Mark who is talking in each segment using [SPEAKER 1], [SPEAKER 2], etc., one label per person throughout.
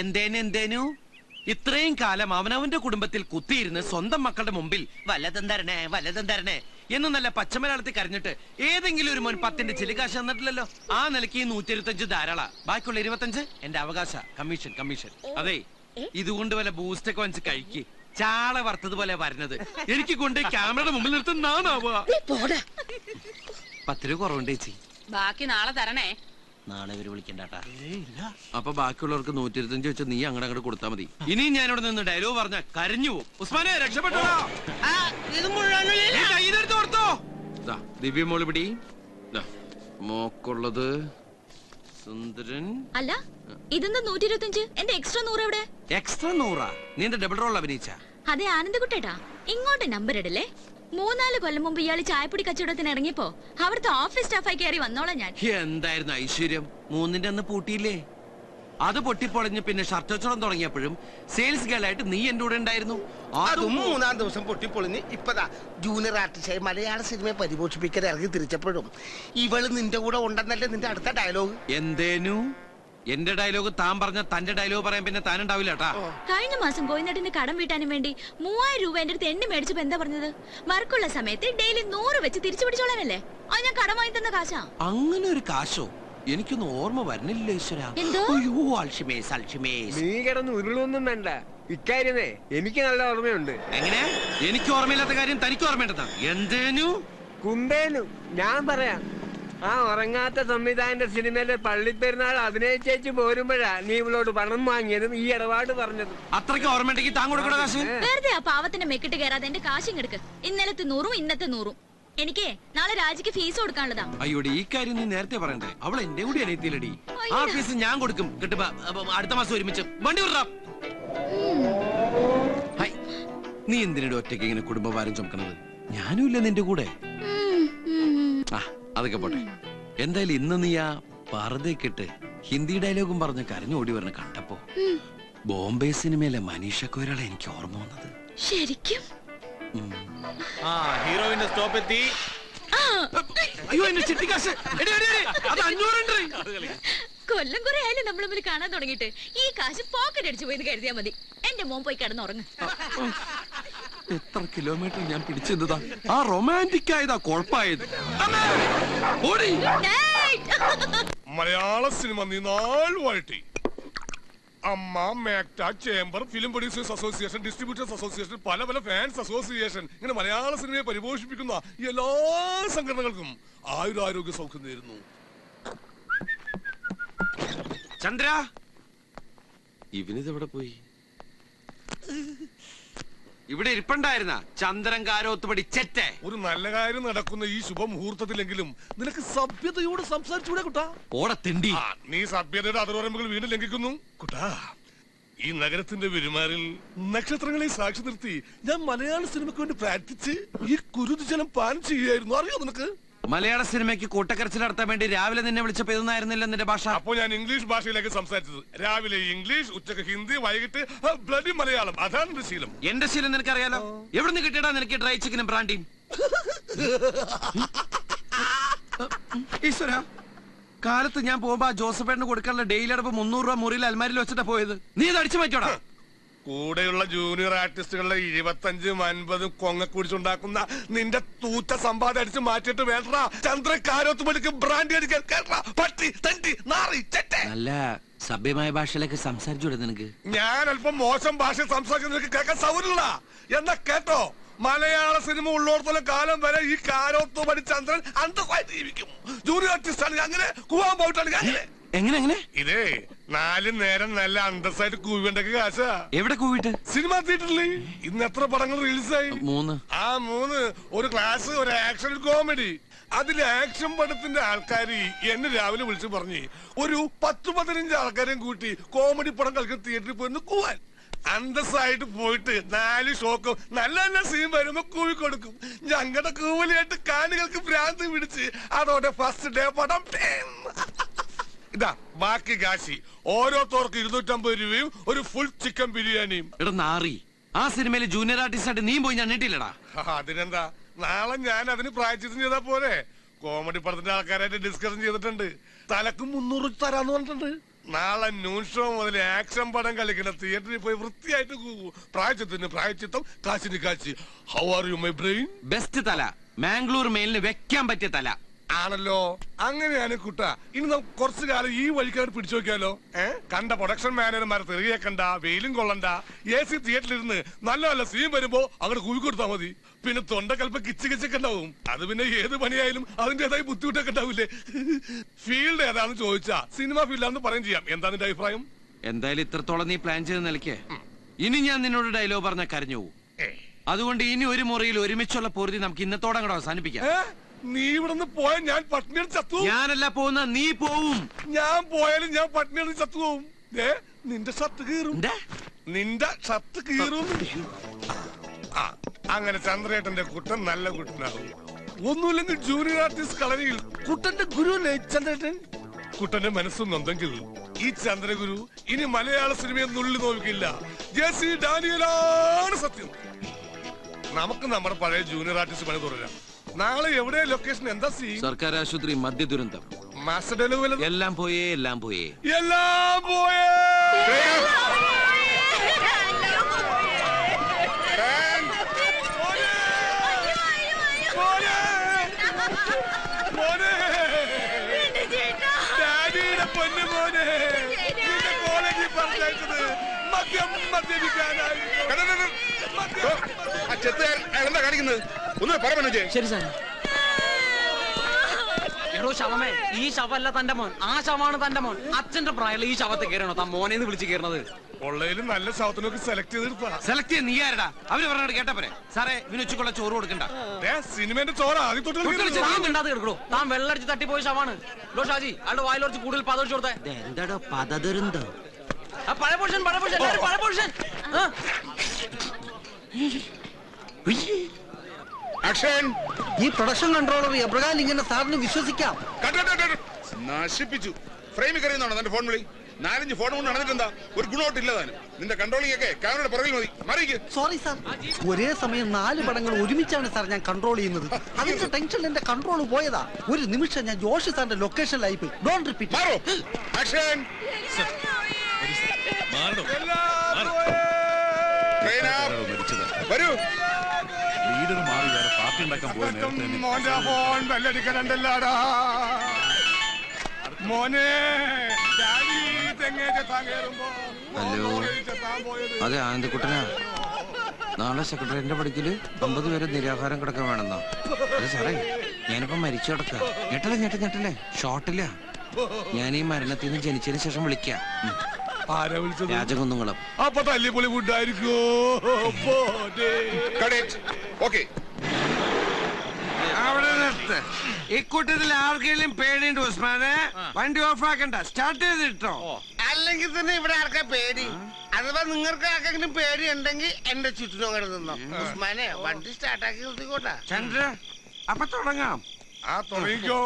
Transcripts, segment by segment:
[SPEAKER 1] എന്തേനു ഇത്രയും കാലം അവനവന്റെ കുടുംബത്തിൽ കുത്തിയിരുന്ന് സ്വന്തം മക്കളുടെ മുമ്പിൽ വല്ലതും തരണേ എന്ന് നല്ല പച്ചമലയാളത്തിൽ കരഞ്ഞിട്ട് ഏതെങ്കിലും ഒരു മോൻ 10ന്റെ ചിലികാശ് തന്നിട്ടില്ലല്ലോ. ആ നിലയ്ക്ക് 125 ധാരാള, ബാക്കിയുള്ള 25 എന്റെ അവകാശ. കമ്മീഷൻ. അതെ, ഇതുകൊണ്ട് വല്ല ബൂസ്റ്റൊക്കെ വാങ്ങിച്ച് കഴിക്ക്. ചാള വറുത്തതുപോലെ വരുന്നത് എനിക്ക് കൊണ്ട് ക്യാമറയുടെ മുമ്പിൽ നിർത്തുന്നാണാവുക. 10 രൂപ കുറവുണ്ട് ചേച്ചി,
[SPEAKER 2] ബാക്കി നാളെ തരണേ.
[SPEAKER 1] നാളെ ഇവര് വിളിക്കണ്ടാ. അപ്പൊ ബാക്കിയുള്ളവർക്ക് 125 വെച്ച് നീ അങ്ങോട്ട് കൊടുത്താ മതി. ഇനി ഞാൻ ഇവിടെ നിന്ന് ഡയലോഗ് പറഞ്ഞ കരഞ്ഞു പോകും. ഉസ്മാനെ രക്ഷപ്പെട്ടോ. ദിവ്യ മോള് പിടി. മോക്കുള്ളത് സുന്ദരൻ.
[SPEAKER 3] അല്ല, ഇതെന്താ 125? എന്റെ എക്സ്ട്രാ 100 എവിടെ?
[SPEAKER 1] എക്സ്ട്രാ 100? നീ എന്റെ ഡബിൾ റോൾ അഭിനയിച്ച?
[SPEAKER 3] അതെ ആനന്ദകുട്ടേട്ടാ, ഇങ്ങോട്ട് നമ്പർ ഇടല്ലേ. 3-4 കൊല്ലം മുമ്പ് ഇയാള് ചായപ്പൊടി കച്ചവടത്തിന് ഇറങ്ങിയപ്പോ അവിടുത്തെ ഓഫീസ് സ്റ്റാഫായി കയറി വന്നോളാം ഞാൻ.
[SPEAKER 1] എന്തായിരുന്നു ഐശ്വര്യം, 3ന്റെ അന്ന് പൂട്ടിയില്ലേ? അത് പൊട്ടിപ്പൊളഞ്ഞ് പിന്നെ ഷർട്ട് വെച്ചോളം തുടങ്ങിയപ്പോഴും സെയിൽസ് ഗേൾ ആയിട്ട് നീ എന്റെ കൂടെ ഉണ്ടായിരുന്നു.
[SPEAKER 4] അതും 3-ാം ദിവസം പൊട്ടിപ്പൊളിഞ്ഞ് ഇപ്പതാ ജൂനിയർ ആർട്ടിസ്റ്റായി മലയാള സിനിമയെ പരിപോഷിപ്പിക്കാൻ ഇറങ്ങി തിരിച്ചപ്പോഴും ഇവള് നിന്റെ കൂടെ ഉണ്ടെന്നല്ലേ നിന്റെ അടുത്ത ഡയലോഗ്.
[SPEAKER 1] എന്തേനു? എന്റെ ഡയലോഗ് താൻ പറഞ്ഞ തന്റെ ഡയലോഗ് പറയാൻ പിന്നെ താനുണ്ടാവില്ല കേട്ടാ.
[SPEAKER 3] കഴിഞ്ഞ മാസം കോയിനട്ടിന്റെ കടം വീട്ടാനും വേണ്ടി 3000 രൂപ എന്റെ അടുത്ത് എണ്ണി മേടിച്ചപ്പോ എന്താ പറഞ്ഞത്? വർക്കുള്ള സമയത്ത് ഡെയിലി 100 വെച്ച് തിരിച്ചു പിടിച്ചോളാനല്ലേ? അത് ഞാൻ കടം വാങ്ങി തന്ന കാശാ.
[SPEAKER 1] അങ്ങനെ ഒരു കാശോ? എനിക്കൊന്നും ഓർമ്മ വരുന്നില്ല ഈശ്വര.
[SPEAKER 5] നീ കിടന്ന് ഉരുളൊന്നും വേണ്ട, ഇക്കാര്യമേ എനിക്ക് നല്ല ഓർമ്മയുണ്ട്.
[SPEAKER 1] എങ്ങനെ? എനിക്ക് ഓർമ്മയില്ലാത്ത കാര്യം തനിക്ക് ഓർമ്മയുണ്ടെന്നാ? എന്തേനു?
[SPEAKER 5] കുമ്പേനു. ഞാൻ പറയാം, ആ ഉറങ്ങാത്ത സംവിധായകന്റെ സിനിമയിലെ പള്ളിപ്പെരുന്നാൾ അഭിനയിച്ചേച്ച് പോരുമ്പോഴാ നീ ഇവളോട് പണം വാങ്ങിയതും ഈ ഇടപാട് പറഞ്ഞതും.
[SPEAKER 1] അത്രയ്ക്ക് ഓർമ്മയുണ്ടെങ്കിൽ താൻ കൊടുക്കണ കാശ്.
[SPEAKER 3] വെറുതെ ആ പാവത്തിന്റെ മെക്കിട്ട് കയറാതെ എന്റെ കാശും എടുക്ക്. ഇന്നലത്തെ 100ഉം ഇന്നത്തെ 100ഉം. എനിക്ക് നാളെ രാജിക്ക് ഫീസ് കൊടുക്കാനുള്ളതാ.
[SPEAKER 1] അയ്യോടി, ഈ കാര്യം നീ നേരത്തെ പറയണ്ടേ? അവൾ എന്റെ കൂടി അനിയത്തിയിലടി. ആ ഫീസ് ഞാൻ കൊടുക്കും. കിട്ടുമ്പോ അടുത്ത മാസം ഒരുമിച്ച് വണ്ടി വിടാം. നീ എന്തിനോട് ഒറ്റയ്ക്ക് ഇങ്ങനെ കുടുംബഭാരം ചുമക്കണത്? ഞാനും ഇല്ല നിന്റെ കൂടെ. അതൊക്കെ പോട്ടെ. എന്തായാലും ഇന്ന് നീ ആ പർദ്ദക്കിട്ട് ഹിന്ദി ഡയലോഗും പറഞ്ഞ് കരഞ്ഞു ഓടി വരണ കണ്ടപ്പോ ബോംബെ സിനിമയിലെ മനീഷ കൊയ്രാളെ എനിക്ക് ഓർമ്മ വന്നത്.
[SPEAKER 3] ശരിക്കും?
[SPEAKER 4] ഹീറോയിന്റെ സ്റ്റോപ്പ് എത്തി.
[SPEAKER 1] അയ്യോ, എന്റെ ചിട്ടിക്കാശ്. അത് 500.
[SPEAKER 3] കൊല്ലം കുറെ ആയാലും നമ്മൾ തമ്മിൽ കാണാൻ തുടങ്ങിയിട്ട് ഈ കാശ് പോക്കറ്റ് അടിച്ചു പോയി കരുതിയാ മതി. എന്റെ മോൻ പോയി കിടന്നുറങ്ങ്.
[SPEAKER 1] എത്ര കിലോമീറ്റർ ഞാൻ പിടിച്ചെന്നതാ. ആ റൊമാൻറ്റിക് ആയതാ കുഴപ്പമായത്.
[SPEAKER 6] മലയാള സിനിമ നീനാളുമായിട്ട് AMMA, MACTA, chamber, film producers association, distributors association, പല പല ഫാൻസ് അസോസിയേഷൻ, ഇങ്ങനെ മലയാള സിനിമയെ പരിപോഷിപ്പിക്കുന്ന എല്ലാ സംഘടനകൾക്കും ആയുരാരോഗ്യ സൗഖ്യം നേരുന്നു.
[SPEAKER 1] ചന്ദ്ര, ഇവനിതെവിടെ പോയി? ഇവിടെ ഇരിപ്പുണ്ടായിരുന്ന ചന്ദ്രൻ കാരോത്ത് പഠിച്ചേ.
[SPEAKER 6] ഒരു നല്ല കാര്യം നടക്കുന്ന ഈ ശുഭമുഹൂർത്തത്തിലെങ്കിലും നിനക്ക് സഭ്യതയോട് സംസാരിച്ചൂടെ കുട്ടാ?
[SPEAKER 1] ഓടത്തിണ്ടി,
[SPEAKER 6] നീ സഭ്യതയുടെ അതിർവരമ്പുകൾ വീണ്ടും ലംഘിക്കുന്നു കുട്ടാ. ഈ നഗരത്തിന്റെ പെരുമാറിൽ നക്ഷത്രങ്ങളെ സാക്ഷി നിർത്തി ഞാൻ മലയാള സിനിമയ്ക്ക് വേണ്ടി പ്രാർത്ഥിച്ച് ഈ കുരുതി ജലം പാനം ചെയ്യായിരുന്നു. അറിയോ നിനക്ക്?
[SPEAKER 1] മലയാള സിനിമയ്ക്ക് കൂട്ടക്കരച്ചിൽ നടത്താൻ വേണ്ടി രാവിലെ നിന്നെ വിളിച്ചപ്പോ ഇതൊന്നായിരുന്നില്ല നിന്റെ ഭാഷ.
[SPEAKER 6] അപ്പൊ ഞാൻ ഇംഗ്ലീഷ് ഭാഷയിലേക്ക് സംസാരിച്ചത്. രാവിലെ ഇംഗ്ലീഷ്, ഉച്ചക്ക് ഹിന്ദി, വൈകിട്ട് ബ്ലഡി മലയാളം. അതാണ് എന്റെ ശീലം.
[SPEAKER 1] എന്റെ ശീലം നിനക്കറിയാലോ. എവിടെ നിന്ന് കിട്ടിയടാ നിനക്ക് ഡ്രൈ ചിക്കനും ബ്രാൻഡിയും? ഈശ്വര, കാലത്ത് ഞാൻ പോകുമ്പോ ജോസഫേട്ടന് കൊടുക്കാനുള്ള ഡെയിലി അടപ്പ് 300 രൂപ മുറിയിൽ അൽമാരിൽ വെച്ചിട്ടാ പോയത്. നീ ഇത് അടിച്ചു മാറ്റോടാ.
[SPEAKER 6] കൂടെയുള്ള ജൂനിയർ ആർട്ടിസ്റ്റുകളുടെ 25-50 കൊങ്ങ കുടിച്ചുണ്ടാക്കുന്ന നിന്റെ തൂറ്റ സമ്പാദം അടിച്ച് മാറ്റിട്ട് വേണ്ട ചന്ദ്രക്കാരോത്ത് പഠിക്ക് ബ്രാൻഡി അടിക്കാൻ. പട്ടി, തണ്ടി, നാറി, ചെറ്റ.
[SPEAKER 1] നല്ല സഭ്യമായ ഭാഷയിലൊക്കെ സംസാരിച്ചൂടെ നിനക്ക്?
[SPEAKER 6] ഞാൻ അല്പം മോശം ഭാഷ സംസാരിക്കുന്ന നിനക്ക് കേൾക്കാൻ സൗകര്യമില്ല. എന്നാ കേട്ടോ, മലയാള സിനിമ ഉള്ളോടത്തോളം കാലം വരെ ഈ കാരോത്ത് പഠി ചന്ദ്രൻ അന്തസ്സായിട്ട് ജീവിക്കും. ജൂനിയർ ആർട്ടിസ്റ്റ് ആണ്, അങ്ങനെ കൂവാൻ പോയിട്ടാണ്. അങ്ങനെ
[SPEAKER 1] എങ്ങനെ?
[SPEAKER 6] ഇതേ 4 നേരം നല്ല അന്തസ്സായിട്ട് കൂവേണ്ടൊക്കെ കാശാ.
[SPEAKER 1] എവിടെ കൂവിട്ട്?
[SPEAKER 6] സിനിമ തിയേറ്ററില് ഇന്ന് എത്ര പടങ്ങൾ റിലീസായി?
[SPEAKER 1] 3.
[SPEAKER 6] ആ 3, ഒരു ക്ലാസ്, ഒരു ആക്ഷൻ, ഒരു കോമഡി. അതിലെ ആക്ഷൻ പടത്തിന്റെ ആൾക്കാര് എന്നെ രാവിലെ വിളിച്ചു പറഞ്ഞ് ഒരു 10-15 ആൾക്കാരെയും കൂട്ടി കോമഡി പടം കളിക്കുന്ന തിയേറ്ററിൽ പോയി കൂവാൻ. അന്തസ്സായിട്ട് പോയിട്ട് 4 ഷോക്കും നല്ല നല്ല സീൻ വരുമ്പോ കൂവി കൊടുക്കും. ഞങ്ങളുടെ കൂവലിയായിട്ട് കാണികൾക്ക് ഭ്രാന്ത് പിടിച്ച് അതോടെ ഫസ്റ്റ് ഡേ പടം. ഇതാ ബാക്കി കാശി. ഓരോരുത്തർക്ക് 250 രൂപയും ഒരു ഫുൾ ചിക്കൻ ബിരിയാണിയും.
[SPEAKER 1] എടാ നാറി, ആ സിനിമയിൽ ജൂനിയർ ആർട്ടിസ്റ്റ് ആയിട്ട് നീ പോയി ഞാൻ നീട്ടില്ലടാ.
[SPEAKER 6] അതിനെന്താ, നാളെ ഞാൻ അതിന് പ്രായച്ചിത്തം ചെയ്താ പോലെ. കോമഡി പടത്തിന്റെ ആൾക്കാരായിട്ട് ഡിസ്കഷൻ ചെയ്തിട്ടുണ്ട്. തലക്ക് 300 തരാന്ന് പറഞ്ഞിട്ടുണ്ട്. നാളെ ന്യൂൺ ഷോ മുതൽ ആക്ഷൻ പടം കളിക്കുന്ന തിയേറ്ററിൽ പോയി വൃത്തിയായിട്ട് പ്രായച്ചിത്തിന് പ്രായച്ചിത്തം കാശിന് Kashi. How are you my brain?
[SPEAKER 1] Best തല, മാംഗ്ലൂർ മെയിലിന് വെക്കാൻ പറ്റിയ തല
[SPEAKER 6] ആണല്ലോ. അങ്ങനെയാണ് കുട്ട. ഇനി നമുക്ക് കുറച്ചു കാലം ഈ വഴിക്കാർ പിടിച്ചു നോക്കിയാലോ? കണ്ട പ്രൊഡക്ഷൻ മാനേജർമാരെ തെറിയേക്കണ്ട, വെയിലും കൊള്ളണ്ട, AC തിയേറ്ററിൽ ഇരുന്ന് നല്ല നല്ല സീൻ വരുമ്പോ അങ്ങോട്ട് കൂവി കൊടുത്താൽ മതി. പിന്നെ തൊണ്ടക്കൽപ്പ കിച്ച് കിച്ചൊക്കെ ഉണ്ടാവും. അത് പിന്നെ ഏത് പണിയായാലും അതിന്റേതായി ബുദ്ധിമുട്ടൊക്കെ ഉണ്ടാവില്ലേ? ഫീൽഡ് ഏതാണെന്ന് ചോദിച്ചാ സിനിമ ഫീൽഡാന്ന് പറയും ചെയ്യാം. എന്താ നിന്റെ അഭിപ്രായം?
[SPEAKER 1] എന്തായാലും ഇത്രത്തോളം നീ പ്ലാൻ ചെയ്ത് നിലയ്ക്ക് ഇനി ഞാൻ നിന്നോട് ഡയലോഗ് പറഞ്ഞ കരഞ്ഞു പോകും. അതുകൊണ്ട് ഇനി ഒരു മുറിയിൽ ഒരുമിച്ചുള്ള പൊറുതി നമുക്ക് ഇന്നത്തോടെ അങ്ങോട്ട് അവസാനിപ്പിക്കാം.
[SPEAKER 6] നീ ഇവിടുന്ന് പോയാൽ ഞാൻ പട്ടിണി ചത്തു.
[SPEAKER 1] ഞാനല്ല പോകുന്ന, നീ പോവും.
[SPEAKER 6] ഞാൻ പോയാലും ഞാൻ പട്ടിണി ചത്തു പോവും. നിന്റെ ഷർട്ട് കീറും, നിന്റെ ഷർട്ട് കീറും. അങ്ങനെ ചന്ദ്രേട്ടന്റെ കുട്ടൻ നല്ല കുട്ടനാകും. ഒന്നുമില്ലെങ്കിൽ ജൂനിയർ ആർട്ടിസ്റ്റ് കളരിയിൽ കുട്ടന്റെ ഗുരു ചന്ദ്രേട്ടൻ. കുട്ടന്റെ മനസ്സും നൊന്തെങ്കിൽ ഈ ചന്ദ്രഗുരു ഇനി മലയാള സിനിമയെ നുള്ളി നോക്കില്ല. ജെസി ഡാനിയലാണ് സത്യം. നമുക്ക് നമ്മുടെ പഴയ ജൂനിയർ ആർട്ടിസ്റ്റ് പണി തുടരാം. നാളെ എവിടെ ലൊക്കേഷൻ? എന്താ സീൻ?
[SPEAKER 1] സർക്കാർ ആശുപത്രി, മദ്യ ദുരന്തം.
[SPEAKER 6] മാസ്റ്റർ ഡെലിവറി
[SPEAKER 1] എല്ലാം പോയേ, എല്ലാം പോയേ,
[SPEAKER 6] എല്ലാം പോയേ. ഡാഡിയുടെ പൊന്നു മോനെ, കോളേജിൽ പറഞ്ഞത് മദ്യം മദ്യപിക്കാനായി. എന്താ കാണിക്കുന്നത്? ഒന്ന് പറഞ്ഞു.
[SPEAKER 1] ശരി സാർ.
[SPEAKER 2] എടോ ശവമേ, ഈ ശവല്ല തന്റെ മോൻ, ആ ശവമാണ് തന്റെ മോൻ. അച്ഛന്റെ പ്രായമുള്ള ഈ ശവത്തെ കയറണോ താൻ മോനെന്ന് വിളിച്ച് കയറണത്?
[SPEAKER 6] ഉള്ളതിലും നല്ല ശവത്തിനൊക്കെ സെലക്ട് ചെയ്തെടുത്താ.
[SPEAKER 1] സെലക്ട് ചെയ്ത് നീ ആരടാ? അവര് പറഞ്ഞോട് കേട്ടാ പോരെ. സാറേ, ഇവന് ഉച്ചക്കുള്ള ചോറ് കൊടുക്കണ്ട.
[SPEAKER 6] സിനിമന്റെ ചോറ് ആദ്യം തൊട്ട്
[SPEAKER 2] കിടക്കണോ? താൻ വെള്ളടിച്ച് തട്ടിപ്പോയ ശവാണ്. ലോ ഷാജി, അയാളുടെ വായിൽ കുറച്ച് കൂടുതൽ പതച്ചു കൊടുത്തേ.
[SPEAKER 1] എന്താടോ പദദുരന്തം?
[SPEAKER 2] പഴയ പൊസിഷൻ, പഴയ പൊസിഷൻ, പഴയ പൊസിഷൻ.
[SPEAKER 7] ഈ പ്രൊഡക്ഷൻ കൺട്രോളർ എബ്രഹാം ഇങ്ങനെ സാറിന് വിശ്വസിക്കാം?
[SPEAKER 8] നശിപ്പിച്ചു. ഫ്രെയിമിൽ കറിയുന്നതാണോ തന്റെ ഫോൺ വിളി? 4-5 ഫോൺ കൊണ്ട് നടന്നിട്ടെന്താ? ഒരു ഗുണമായിട്ടില്ല താനും. നിന്റെ കൺട്രോളിംഗ് ഒക്കെ ക്യാമറയുടെ പുറകിൽ മതി. മറിയിക്ക്.
[SPEAKER 7] സോറി സാർ, ഒരേ സമയം 4 പടങ്ങൾ ഒരുമിച്ചാണ് സാർ ഞാൻ കൺട്രോൾ ചെയ്യുന്നത്. അതിന്റെ ടെൻഷനിൽ എന്റെ കൺട്രോൾ പോയതാ. ഒരു നിമിഷം ഞാൻ ജോഷി സാറിന്റെ ലൊക്കേഷനിലായി പോയി. Don't repeat.
[SPEAKER 8] മാറോ. ആക്ഷൻ. വരൂ.
[SPEAKER 6] ലീഡർ മാറി വേറെ പാർട്ടി ഉണ്ടാക്കാൻ മോനെ.
[SPEAKER 1] ഹലോ, അതെ ആനന്ദക്കുട്ടനാ. നാളെ സെക്രട്ടറിന്റെ പഠിക്കല് 50 പേരെ നിരാഹാരം കിടക്കാൻ വേണമെന്നോ? അതെ സാറേ, ഞാനിപ്പോ മരിച്ചു കിടക്ക. ഞെട്ടല്ലേ ഷോട്ടില്ല. ഞാൻ ഈ മരണത്തിൽ നിന്ന് ജനിച്ചതിന് ശേഷം വിളിക്കാം. രാജകുന്നുങ്ങളും.
[SPEAKER 6] അപ്പൊ തല്ലിപ്പൊളി ഫുഡായിരിക്കോ?
[SPEAKER 1] അവിടെ നിർത്ത്. ഇക്കൂട്ടത്തിൽ ആർക്കെങ്കിലും പേടിയുണ്ട് ഉസ്മാനെ? വണ്ടി ഓഫ് ആക്കണ്ട, സ്റ്റാർട്ട് ചെയ്തിട്ടോ.
[SPEAKER 4] അല്ലെങ്കിൽ തന്നെ ഇവിടെ ആർക്കാ പേടി? അഥവാ നിങ്ങൾക്ക് ആർക്കെങ്കിലും പേടി ഉണ്ടെങ്കിൽ എന്റെ ചുറ്റിനും അങ്ങനെ നിന്നോ. ഉസ്മാനെ, വണ്ടി സ്റ്റാർട്ടാക്കി നിർത്തിക്കോട്ടെ.
[SPEAKER 1] ചന്ദ്ര, അപ്പൊ തുടങ്ങാം.
[SPEAKER 6] തുടങ്ങിക്കോ.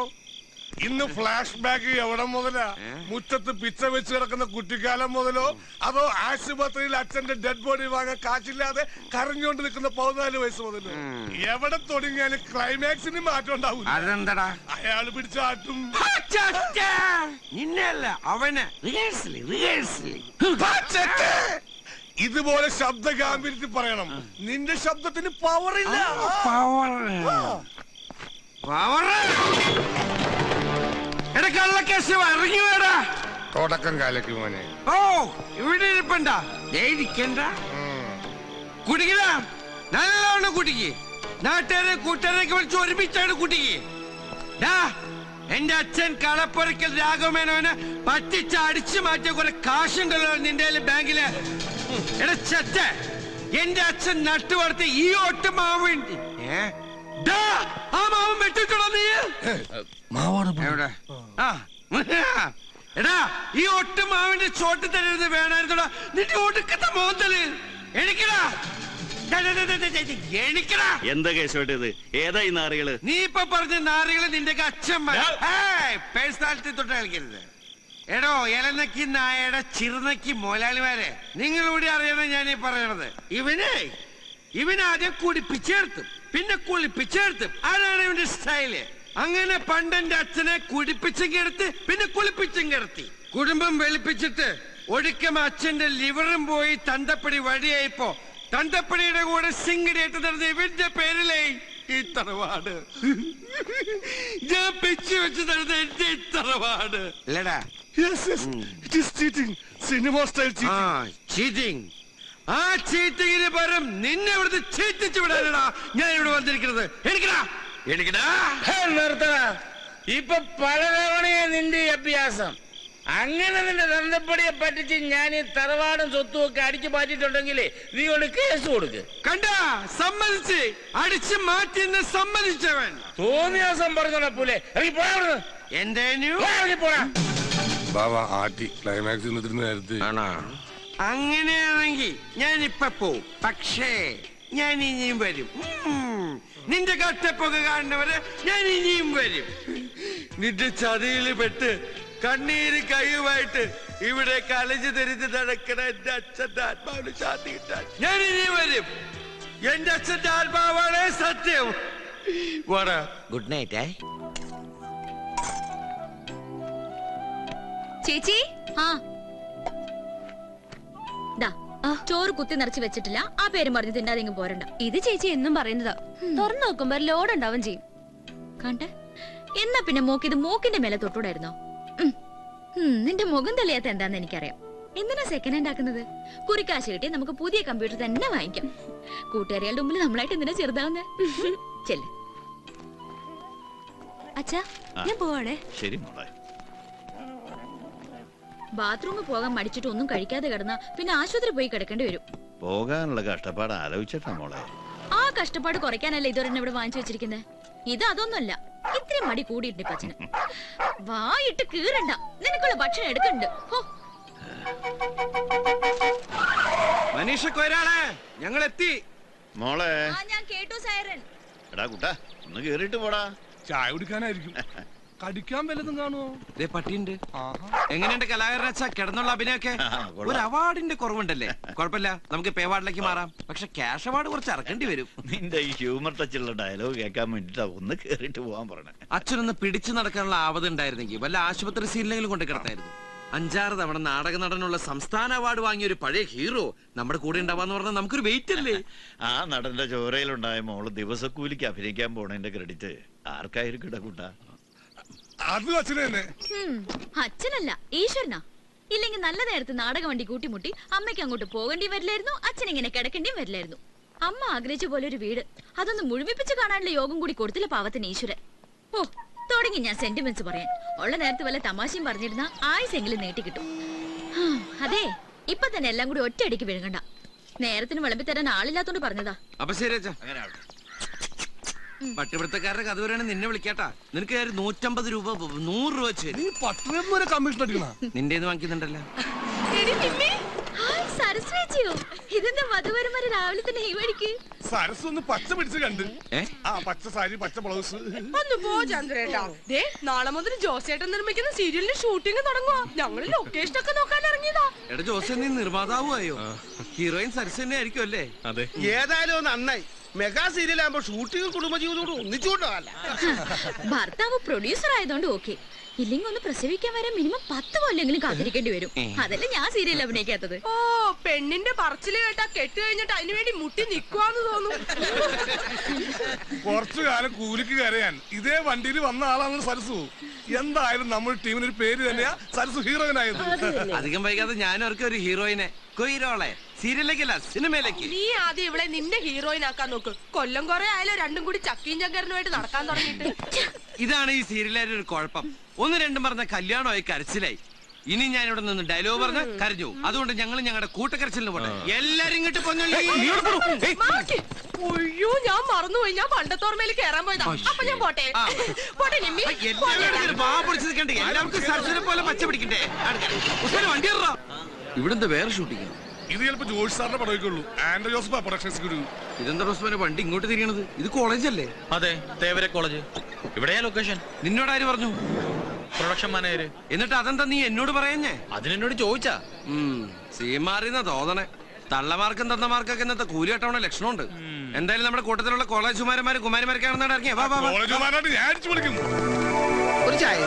[SPEAKER 6] ഇന്ന് ഫ്ലാഷ് ബാക്ക് എവിടെ മുതലാ? മുറ്റത്ത് പിച്ച വെച്ച് കിടക്കുന്ന കുട്ടിക്കാലം മുതലോ, അതോ ആശുപത്രിയിൽ അച്ഛന്റെ ഡെഡ് ബോഡി വാങ്ങാൻ കാശില്ലാതെ കരഞ്ഞുകൊണ്ട് നിൽക്കുന്ന 14 വയസ്സ് മുതലോ? എവിടെ തുടങ്ങിയാലും ക്ലൈമാക്സിന് മാറ്റം ഉണ്ടാവും.
[SPEAKER 1] അതെന്താടാ?
[SPEAKER 6] അയാള് പിടിച്ചാട്ടും.
[SPEAKER 1] നിന്നല്ല അവന്.
[SPEAKER 6] ഇതുപോലെ ശബ്ദ ഗാംഭീര്യത്തിൽ പറയണം. നിന്റെ ശബ്ദത്തിന് പവറില്ല.
[SPEAKER 1] ഇറങ്ങി വേടാ.
[SPEAKER 6] തുടക്കം കാലക്ക് മോനെ.
[SPEAKER 1] ഓ, ഇവിടെ ഇരിപ്പണ്ട. കുടിക്കല, നല്ലോണം കുടിക്ക്. നാട്ടുകാരെ കൂട്ടുകാരൊക്കെ വിളിച്ച് ഒരുമിച്ചാണ് കുടിക്ക്. എന്റെ അച്ഛൻ കളപ്പുരക്കൽ രാഘവമേനോനെ പറ്റിച്ച് അടിച്ചു മാറ്റിയ കുറെ കാശുണ്ടല്ലോ നിന്റെ ബാങ്കില്. എടാ ചച്ച, എന്റെ അച്ഛൻ നട്ടുവളർത്തി ഈ ഒട്ട് മാവ്. ആ മാവ് വെട്ടിച്ചോളാ നീ. എവിടെ? എടാ, ഈ ഒട്ട് മാവിന്റെ ചോട്ട് തരരുത് വേണമായിരുന്നോടാ നിന്റെ ഒടുക്കത്തെ മോന്തല്. എണിക്കടാ, എണിക്കടാ.
[SPEAKER 9] എന്താ കേസോട്ടത്? ഏതാ ഈ നാറികള്?
[SPEAKER 1] നീ ഇപ്പൊ പറഞ്ഞ നാറികള് നിന്റെ അച്ഛന്മാർ. പേഴ്സണാലിറ്റി തൊട്ട് കളിക്കരുത്. എടോ, ഇലനക്കി നായയുടെ ചിറുനക്കി മുതലാളിമാരെ, നിങ്ങളിവിടെ അറിയണം ഞാൻ ഈ പറയണത്. ഇവനാദ്യം കുടിപ്പിച്ചെടുത്തും പിന്നെ കുളിപ്പിച്ചെടുത്തും. അതാണ് ഇവന്റെ സ്റ്റൈല്. അങ്ങനെ പണ്ടെന്റെ അച്ഛനെ കുടിപ്പിച്ചും കിടത്തി പിന്നെ കുളിപ്പിച്ചും കിടത്തി. കുടുംബം വെളുപ്പിച്ചിട്ട് ഒടുക്കം അച്ഛന്റെ ലിവറും പോയി തണ്ടപ്പടി വഴിയായിപ്പോ തണ്ടപ്പടിയുടെ കൂടെ സിംഗിടേറ്റ് നടന്ന ഇവന്റെ പേരിലേ ഈ തറവാട്. ഞാൻ പിച്ചു വെച്ച് നടന്ന എന്റെ തറവാട് അല്ലടാ. ചീറ്റിംഗ്. ആ ചീറ്റിങ്ങിന് പകരം നിന്നെ ഇവിടുത്തെ ചീറ്റിച്ചു വിടാനടാ ഞാൻ ഇവിടെ വന്നിരിക്കുന്നത്. എനിക്കടാ
[SPEAKER 10] നിർത്തടാ. ഇപ്പൊ പലതവണയെ നിന്റെ അഭ്യാസം. അങ്ങനെ നിന്റെ തന്തപ്പടിയെ പറ്റിച്ച് ഞാൻ ഈ തറവാടും സ്വത്തും ഒക്കെ അടിച്ചു മാറ്റിട്ടുണ്ടെങ്കിലേ നീ കൊണ്ട് കേസ് കൊടുക്ക്.
[SPEAKER 1] കണ്ടാ, സമ്മതിച്ച് അടിച്ചു മാറ്റി സമ്മതിച്ചവൻ.
[SPEAKER 10] തോന്നിയാസം പറഞ്ഞോളാ പോലെ ഇറങ്ങി പോടാ.
[SPEAKER 1] എന്റെ
[SPEAKER 10] ഇറങ്ങി പോടാ.
[SPEAKER 6] ക്ലൈമാക്സ് നേരത്തെ
[SPEAKER 1] അങ്ങനെയാണെങ്കിൽ ഞാൻ ഇപ്പൊ പോവും. പക്ഷേ ഞാൻ ഇനിയും വരും. നിന്റെ കട്ടപ്പൊക കാണുന്നവരെ ഞാൻ ഇനിയും വരും. നിന്റെ ചതിയിൽ പെട്ട് കണ്ണീര് കൈയുമായിട്ട് ഇവിടെ കളിച്ചു തെരിഞ്ഞ് നടക്കണ എന്റെ അച്ഛന്റെ ആത്മാവിന് ശാന്തി കിട്ടാൻ ഞാൻ ഇനിയും വരും. എന്റെ അച്ഛന്റെ ആത്മാവാണ് സത്യം. Good night.
[SPEAKER 3] ചേച്ചി, ചോറ് കുത്തി നിറച്ച് വെച്ചിട്ടില്ല. ആ പേരും പറഞ്ഞ് തിന്നാതെ പോരണ്ട.
[SPEAKER 11] ഇത് ചേച്ചി എന്നും പറയുന്നതാ. തുറന്നു നോക്കുമ്പോ ലോഡ് ഉണ്ടാവും ചെയ്യും.
[SPEAKER 3] കണ്ടേ, എന്നാ പിന്നെ മോക്കിത് മൂക്കിന്റെ മേലെ തൊട്ടൂടായിരുന്നോ? നിന്റെ മുഖം തെളിയാത്ത എന്താന്ന് എനിക്കറിയാം. എന്തിനാ സെക്കൻഡ് ഹാൻഡ് ആക്കുന്നത്? കുറിക്കാശ് കിട്ടി നമുക്ക് പുതിയ കമ്പ്യൂട്ടർ തന്നെ വാങ്ങിക്കാം. കൂട്ടുകാരികളുടെ മുമ്പിൽ നമ്മളായിട്ട് എന്തിനാ ചെറുതാവുന്നേ? ചെല്ല്.
[SPEAKER 11] അച്ഛാ, ഞാൻ പോവാണേ.
[SPEAKER 9] ശരി മോളെ.
[SPEAKER 3] ബാത്റൂമിൽ പോകാൻ മടിച്ചിട്ട് ഒന്നും കഴിക്കാതെ കിടന്നാ പിന്നെ ആശുപത്രി പോയി കിടക്കേണ്ടി വരും.
[SPEAKER 9] പോകാനുള്ള കഷ്ടപ്പാട് ആലോചിച്ചിട്ടാ മോളെ.
[SPEAKER 3] ആ കഷ്ടപ്പാട് കുറയ്ക്കാനല്ലേ ഇതുവരെ ഇവിടെ വാങ്ങിച്ചു വെച്ചിരിക്കുന്നത്. ഇത് അതൊന്നുമല്ല, ഇത്രയും മടി കൂടിയിട്ടുണ്ട് പച്ചന്. വായിട്ട് കീറണ്ട, നിനക്കുള്ള ഭക്ഷണം എടുക്കണ്ട്.
[SPEAKER 1] മനീഷക്ക് ഒരാളെ ഞങ്ങൾ എത്തി.
[SPEAKER 9] മോളെ
[SPEAKER 3] ഞാൻ കേട്ടു സൈറൻ.
[SPEAKER 9] എടാ കുട്ടാ, ഒന്ന് കേറിട്ട് പോടാ.
[SPEAKER 6] ചായ കുടിക്കാനായിരിക്കും. കടിക്കാൻ വല്ലതും കാണുമോ?
[SPEAKER 1] പട്ടിയുണ്ട്. എങ്ങനെയുണ്ട് കലാകാരച്ച കിടന്നുള്ള അഭിനയൊക്കെ? ഒരു അവാർഡിന്റെ കുറവുണ്ടല്ലേ? കുഴപ്പമില്ല, നമുക്ക് പേ അവാർഡിലേക്ക് മാറാം. പക്ഷെ ക്യാഷ് അവാർഡ് കുറച്ച് ഇറക്കേണ്ടി വരും.
[SPEAKER 9] നിന്റെ ഈ ഹ്യൂമർ ടച്ചുള്ള ഡയലോഗ് കേൾക്കാൻ വേണ്ടിട്ടാ ഒന്ന് കേറിട്ട് പോവാൻ പറഞ്ഞേ.
[SPEAKER 1] അച്ഛനൊന്ന് പിടിച്ചു നടക്കാനുള്ള ആവത് ഉണ്ടായിരുന്നെങ്കിൽ വല്ല ആശുപത്രി സീനിലെങ്കിലും കൊണ്ട് കിടത്തായിരുന്നു. 5-6 തവണ നാടക നടനുള്ള സംസ്ഥാന അവാർഡ് വാങ്ങിയ ഒരു പഴയ ഹീറോ നമ്മുടെ കൂടെ ഉണ്ടാവാന്ന് പറഞ്ഞാൽ നമുക്കൊരു വെയിറ്റ് അല്ലേ?
[SPEAKER 9] ആ നടന്റെ ചോരയിലുണ്ടായ മോള് ദിവസക്കൂലിക്ക് അഭിനയിക്കാൻ പോണതിന്റെ ക്രെഡിറ്റ് ആർക്കായിരിക്കും കൂട്ടാ?
[SPEAKER 6] അത് അച്ഛനെ തന്നെ.
[SPEAKER 3] അച്ഛനല്ല, ഈശ്വരനാ. ഇല്ലെങ്കിൽ നല്ല നേരത്ത് നാടക വണ്ടി കൂട്ടിമുട്ടി അമ്മയ്ക്ക് അങ്ങോട്ട് പോകേണ്ടി വരില്ലായിരുന്നു. അച്ഛൻ ഇങ്ങനെ കിടക്കേണ്ടിയും വരില്ലായിരുന്നു. അമ്മ ആഗ്രഹിച്ച പോലെ ഒരു വീട്, അതൊന്ന് മുഴുമിപ്പിച്ച് കാണാനുള്ള യോഗം കൂടി കൊടുത്തില്ല പാവത്തിന് ഈശ്വരൻ. ഓ, തുടങ്ങി ഞാൻ സെന്റിമെന്റ്സ് പറയാൻ. ഉള്ള നേരത്ത് വല്ല തമാശയും പറഞ്ഞിരുന്ന ആയുസെങ്കിലും നീട്ടിക്കിട്ടും. അതെ, ഇപ്പൊ തന്നെ എല്ലാം കൂടി ഒറ്റയടിക്ക് വിഴുങ്ങണ്ട. നേരത്തിന് വിളമ്പി തരാൻ ആളില്ലാത്തോണ്ട് പറഞ്ഞതാ.
[SPEAKER 1] അപ്പൊ ശരി അച്ഛാ. പട്ടിപിടുത്തക്കാരുടെ കഥ വരെയാണ് നിന്നെ വിളിക്കാട്ടാ. നിനക്ക് 150 രൂപ 100 രൂപ വെച്ച്
[SPEAKER 6] കമ്മീഷൻ അടിക്കണ
[SPEAKER 1] നിന്റെ വാങ്ങിക്കുന്നുണ്ടല്ലോ.
[SPEAKER 3] ഇതെന്താ വധുവരന്മാര് രാവിലെ തന്നെ ഈ വഴിക്ക്?
[SPEAKER 6] സരസ് ഒന്ന് പച്ച പിടിച്ച് കണ്ട്. പച്ച സാരി, പച്ച ബ്ലൗസ്.
[SPEAKER 12] ഒന്ന് പോ ചന്ദ്രേട്ടാ. നാളെ മുതൽ ജോസേട്ടൻ നിർമ്മിക്കുന്ന സീരിയലിന്റെ ഷൂട്ടിംഗ് തുടങ്ങുവാ. ഞങ്ങള് ലൊക്കേഷൻ ഒക്കെ നോക്കാൻ ഇറങ്ങിയതാ.
[SPEAKER 1] എടാ ജോസേ, നീ നിർമ്മാതാവുമായോ? ഹീറോയിൻ സരസ് തന്നെ ആയിരിക്കും അല്ലേ?
[SPEAKER 4] അതെ. ഏതായാലും നന്നായി. മെഗാ സീരിയൽ ആകുമ്പോ ഷൂട്ടിംഗ് കുടുംബജീവിതോട് ഒന്നിച്ചുകൊണ്ടല്ല.
[SPEAKER 3] ഭർത്താവ് പ്രൊഡ്യൂസർ ആയതുകൊണ്ട് ഓക്കെ. ഇല്ലെങ്കിൽ ഒന്ന് പ്രസവിക്കാൻ വരെ മിനിമം 10 കൊല്ലെങ്കിലും കാത്തിരിക്കേണ്ടി വരും. അതല്ലേ ഞാൻ സീരിയൽ അഭിനയിക്കാത്തത്.
[SPEAKER 12] ഓ, പെണ്ണിന്റെ പറച്ചില് കേട്ടാ കെട്ട് കഴിഞ്ഞിട്ട് അതിനു വേണ്ടി മുട്ടി നിക്കുവാന്ന് തോന്നുന്നു.
[SPEAKER 6] കുറച്ചു കാലം കൂലിക്ക് കരയാൻ ഇതേ വണ്ടിയിൽ വന്ന ആളാണ് സരസു. എന്തായാലും നമ്മുടെ ടീമിനൊരു പേര് തന്നെയാ സരസു ഹീറോയിനായത്.
[SPEAKER 1] അധികം വൈകാതെ ഞാൻ അവർക്ക് ഒരു ഹീറോയിനെ കൊയ്റോളെ സീരിയലിലേക്കല്ല സിനിമയിലേക്ക്.
[SPEAKER 12] നീ ആദ്യം ഇവളെ നിന്റെ ഹീറോയിൻ ആക്കാൻ നോക്ക്. കൊല്ലം കുറെ ആയാലും രണ്ടും കൂടി ചക്കീം ചങ്കരനുമായിട്ട് നടക്കാൻ തുടങ്ങിയിട്ട്.
[SPEAKER 1] ഇതാണ് ഈ സീരിയലിന്റെ ഒരു കുഴപ്പം. 1-2 പറഞ്ഞ കല്യാണമായി കരച്ചിലായി. ഇനി ഞാൻ ഇവിടെ നിന്ന് ഡയലോഗ് പറഞ്ഞ് കരഞ്ഞു. അതുകൊണ്ട് ഞങ്ങൾ ഞങ്ങളുടെ കൂട്ടക്കരച്ചിലിന് പോട്ടെ. എല്ലാരും ഇങ്ങോട്ട് പൊന്നല്ലോ.
[SPEAKER 12] ഒയ്യോ, ഞാൻ മറന്നുപോയി. ഞാൻ പണ്ടത്തോർമയിൽ കയറാൻ പോയതാ. അപ്പൊ ഞാൻ പോട്ടെ. പോട്ടെ നിമ്മി.
[SPEAKER 1] എല്ലാവർക്കും സരസിനെ പോലെ പച്ച പിടിക്കട്ടെ. വണ്ടി ഇവിടെന്താ വേറെ ഷൂട്ടിങ്?
[SPEAKER 6] ഇത് ചിലപ്പോ ജോഷി സാറിന്റെ പടവേക്കുള്ളൂ. ആൻഡ്രോ ജോസഫ് പ്രൊഡക്ഷൻസ് ഗുരു.
[SPEAKER 1] ഇതെന്താ റോസ്മാനെ വണ്ടി ഇങ്ങോട്ട് തിരിയണത്? ഇത് കോളേജല്ലേ?
[SPEAKER 2] അതെ, തേവര കോളേജ്. ഇവിടെയാ ലൊക്കേഷൻ.
[SPEAKER 1] നിന്നോട് ആര് പറഞ്ഞു?
[SPEAKER 2] Production manager.
[SPEAKER 1] എന്നിട്ട് അതെന്താ നീ എന്നോട് പറയാഞ്ഞേ?
[SPEAKER 2] അതിനെന്നോട് ചോദിച്ചാ.
[SPEAKER 1] സീമാറിന്ന തോന്നണേ. തള്ളമാർക്കും തന്നമാർക്കൊക്കെ ഇന്നത്തെ കൂലി കെട്ടവണ ലക്ഷണമുണ്ട്. എന്തായാലും നമ്മുടെ കൂട്ടത്തിലുള്ള കോളേജുമാരന്മാരും കുമാരിമാരൊക്കെ ഇറങ്ങിയ
[SPEAKER 4] ഒരു ചായ